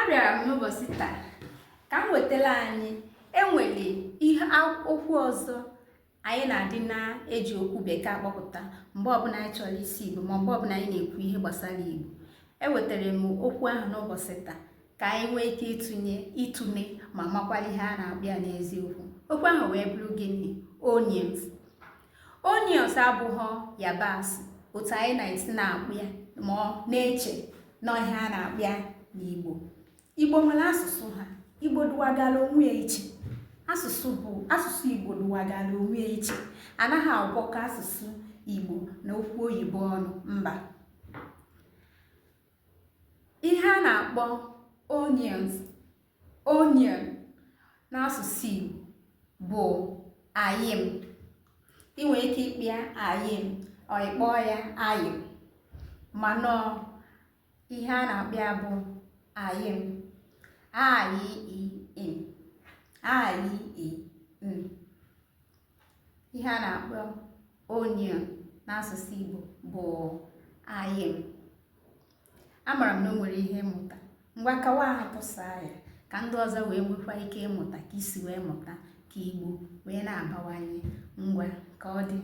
Abịara m n'ụbọchị taa ka m wetara anyị enwere ihe okwu ọzọ anyị na-adị na-eji okwu bekee akpọpụta mgbe ọbụla anyị chọrọ isi Igbo ma mgbe ọbụla anyị na-ekwu ihe gbasara Igbo. Ewetara m okwu ahụ n'ụbọchị taa ka anyị nwee ike ịtụle ma makwara ihe a na-abịa n'eziokwu. Okwu ahụ wee bụrụ gịnị? Onions. Onions abụghị yabasị otu anyị na-esi na-akpụ ya ma ọ na-eche na ihe a na-akpịa n'Igbo. Igbo nwere asụsụ ha. Igbo duwagara onwe ya iche. Asụsụ Igbo duwagara onwe ya iche. Anaghị agwọkọ asụsụ Igbo na okwu oyibo ọnụ, mba. Ihe a na-akpọ onion n'asụsụ Igbo bụ ayịm. Ị nwere ike ịkpịa ayịm ọ ịkpọọ ya ayịm, mana ihe a na-akpịa bụ ayịm. Ihe a na-akpọ onion n'asụsụ Igbo bụ ayịm. Amara m na o nwere ihe mmụta. Ngwa kawa ha tụsaa ya ka ndị ọzọ wee nwekwa ike ịmụta ka isi wee mụta ka Igbo wee na-abawanye. Ngwa ka ọ dị.